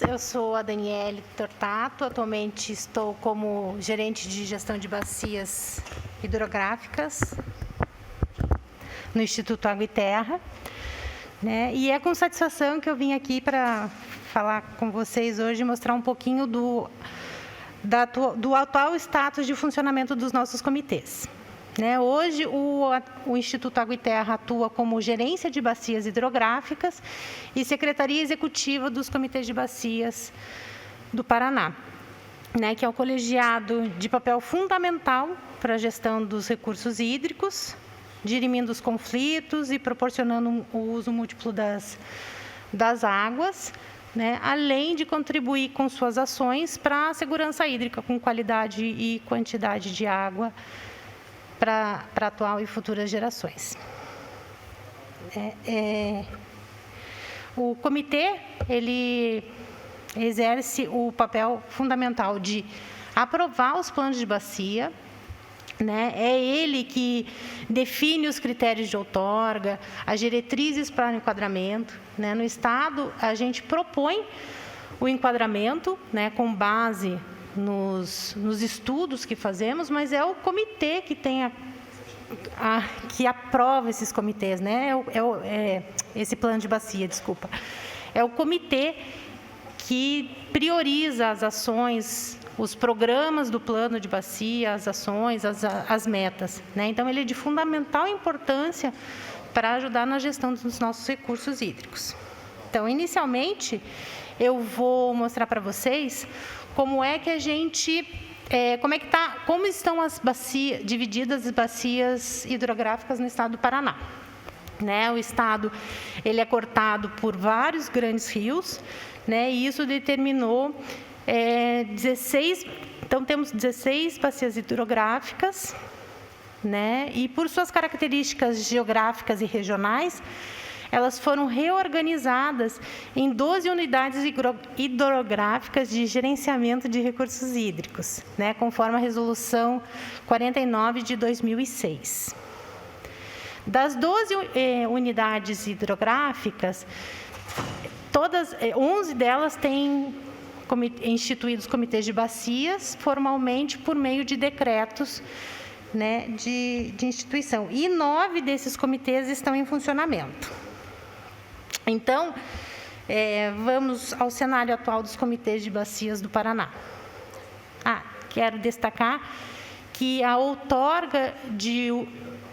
eu sou a Daniele Tortato, atualmente estou como gerente de gestão de bacias hidrográficas no Instituto Água e Terra, né? E é com satisfação que eu vim aqui para falar com vocês hoje e mostrar um pouquinho do atual status de funcionamento dos nossos comitês. Né? Hoje, o Instituto Água e Terra atua como gerência de bacias hidrográficas e secretaria executiva dos comitês de bacias do Paraná, né? Que é o colegiado de papel fundamental para a gestão dos recursos hídricos, dirimindo os conflitos e proporcionando o uso múltiplo das águas, né? Além de contribuir com suas ações para a segurança hídrica, com qualidade e quantidade de água para atual e futuras gerações. O comitê, ele exerce o papel fundamental de aprovar os planos de bacia, né? É ele que define os critérios de outorga, as diretrizes para o enquadramento, né? No Estado, a gente propõe o enquadramento, né, com base nos estudos que fazemos, mas é o comitê que tem que aprova esses comitês, né? Esse plano de bacia, desculpa. É o comitê que prioriza as ações, os programas do plano de bacia, as ações, as metas, né? Então, ele é de fundamental importância para ajudar na gestão dos nossos recursos hídricos. Então, inicialmente, eu vou mostrar para vocês como é que a gente, como estão as bacias, divididas as bacias hidrográficas no estado do Paraná. Né? O estado, ele é cortado por vários grandes rios, né? E isso determinou 16, então temos 16 bacias hidrográficas, né? E por suas características geográficas e regionais, elas foram reorganizadas em 12 unidades hidrográficas de gerenciamento de recursos hídricos, né, conforme a Resolução 49 de 2006. Das 12 unidades hidrográficas, 11 delas têm instituídos comitês de bacias, formalmente por meio de decretos, né, de instituição. E 9 desses comitês estão em funcionamento. Então, vamos ao cenário atual dos comitês de bacias do Paraná. Quero destacar que a outorga de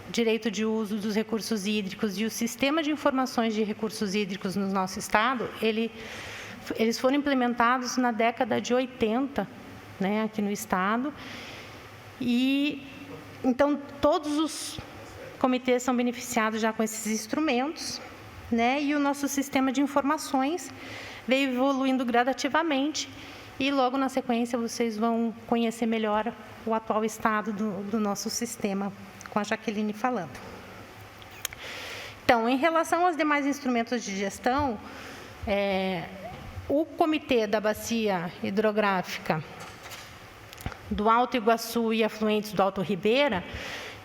direito de uso dos recursos hídricos e o sistema de informações de recursos hídricos no nosso estado, eles foram implementados na década de 80, né, aqui no estado. E, então, todos os comitês são beneficiados já com esses instrumentos, né? E o nosso sistema de informações veio evoluindo gradativamente e logo na sequência vocês vão conhecer melhor o atual estado do nosso sistema, com a Jaqueline falando. Então, em relação aos demais instrumentos de gestão, o Comitê da Bacia Hidrográfica do Alto Iguaçu e afluentes do Alto Ribeira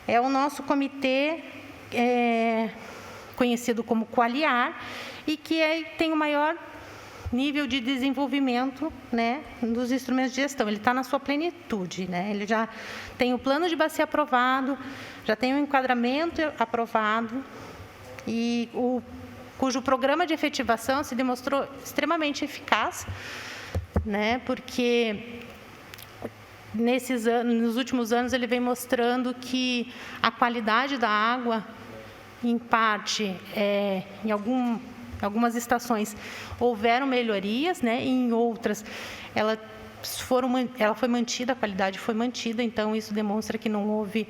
é o nosso comitê conhecido como Coaliar, e que tem o maior nível de desenvolvimento, né, dos instrumentos de gestão. Ele está na sua plenitude, né? Ele já tem o plano de bacia aprovado, já tem o enquadramento aprovado, e cujo programa de efetivação se demonstrou extremamente eficaz, né, porque nos últimos anos ele vem mostrando que a qualidade da água, em parte, em algumas estações houveram melhorias, né? E em outras ela foi mantida, a qualidade foi mantida, então isso demonstra que não houve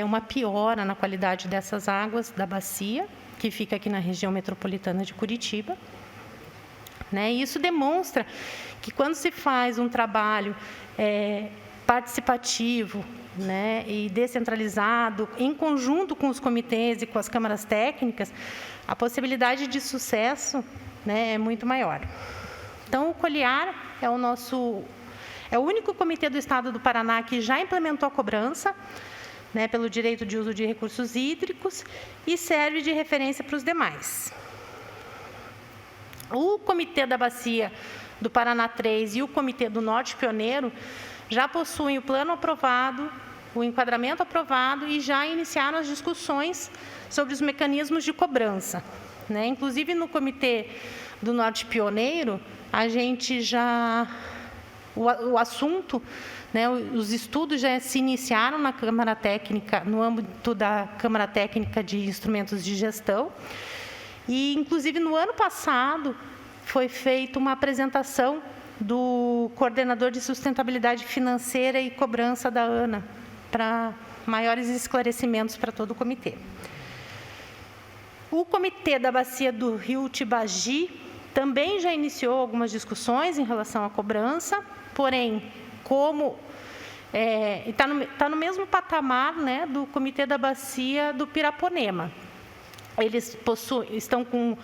uma piora na qualidade dessas águas da bacia, que fica aqui na região metropolitana de Curitiba, né? E isso demonstra que quando se faz um trabalho participativo, né, e descentralizado, em conjunto com os comitês e com as câmaras técnicas, a possibilidade de sucesso, né, é muito maior. Então, o Coaliar é o único comitê do Estado do Paraná que já implementou a cobrança, né, pelo direito de uso de recursos hídricos, e serve de referência para os demais. O Comitê da Bacia do Paraná 3 e o Comitê do Norte Pioneiro já possuem o plano aprovado, o enquadramento aprovado e já iniciaram as discussões sobre os mecanismos de cobrança, né? Inclusive, no Comitê do Norte Pioneiro, a gente já... O assunto, né, os estudos já se iniciaram na Câmara Técnica, no âmbito da Câmara Técnica de Instrumentos de Gestão. E, inclusive, no ano passado, foi feita uma apresentação do coordenador de sustentabilidade financeira e cobrança da ANA, para maiores esclarecimentos para todo o comitê. O Comitê da Bacia do Rio Tibagi também já iniciou algumas discussões em relação à cobrança, porém, como está no mesmo patamar, né, do Comitê da Bacia do Piraponema. Eles estão com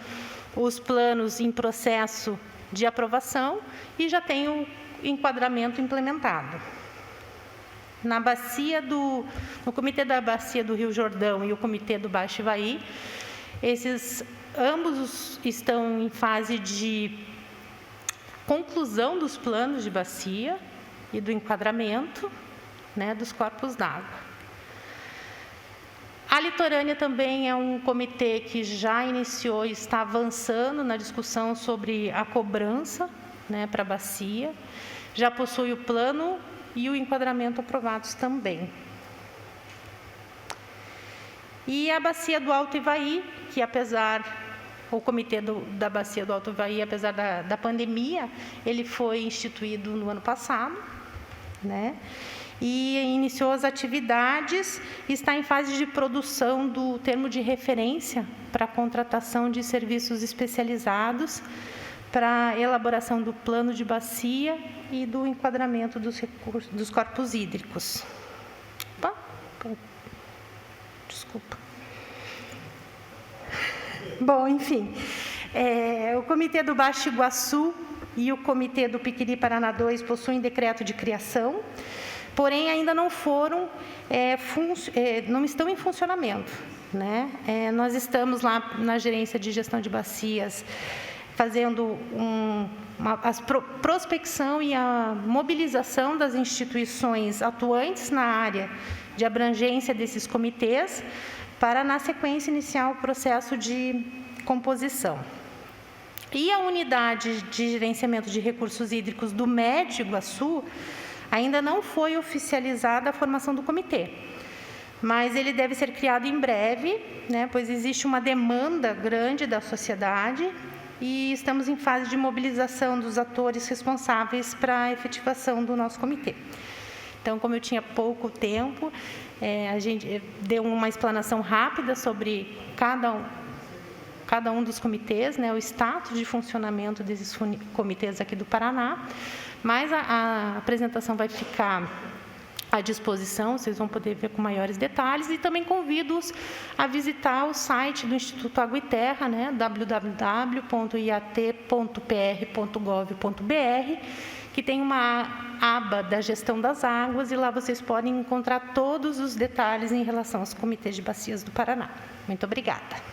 os planos em processo de aprovação e já tem o enquadramento implementado. No Comitê da Bacia do Rio Jordão e o Comitê do Baixo Ivaí, ambos estão em fase de conclusão dos planos de bacia e do enquadramento, né, dos corpos d'água. A litorânea também é um comitê que já iniciou e está avançando na discussão sobre a cobrança, né, para a bacia. Já possui o plano e o enquadramento aprovados também. E a Bacia do Alto Ivaí, que o Comitê da Bacia do Alto Ivaí, apesar da pandemia, ele foi instituído no ano passado, né? E iniciou as atividades, está em fase de produção do termo de referência para a contratação de serviços especializados para a elaboração do plano de bacia e do enquadramento dos corpos hídricos. Opa, desculpa. Bom, enfim, o Comitê do Baixo Iguaçu e o Comitê do Piquiri Paraná 2 possuem decreto de criação, porém ainda não não estão em funcionamento, né? Nós estamos lá na Gerência de Gestão de Bacias fazendo a prospecção e a mobilização das instituições atuantes na área de abrangência desses comitês, para, na sequência, iniciar o processo de composição. E a unidade de gerenciamento de recursos hídricos do Médio Iguaçu ainda não foi oficializada a formação do comitê, mas ele deve ser criado em breve, né, pois existe uma demanda grande da sociedade e estamos em fase de mobilização dos atores responsáveis para a efetivação do nosso comitê. Então, como eu tinha pouco tempo, a gente deu uma explanação rápida sobre cada um dos comitês, né, o status de funcionamento desses comitês aqui do Paraná, mas a apresentação vai ficar à disposição, vocês vão poder ver com maiores detalhes, e também convido-os a visitar o site do Instituto Água e Terra, né, www.iat.pr.gov.br, que tem uma aba da gestão das águas, e lá vocês podem encontrar todos os detalhes em relação aos comitês de bacias do Paraná. Muito obrigada.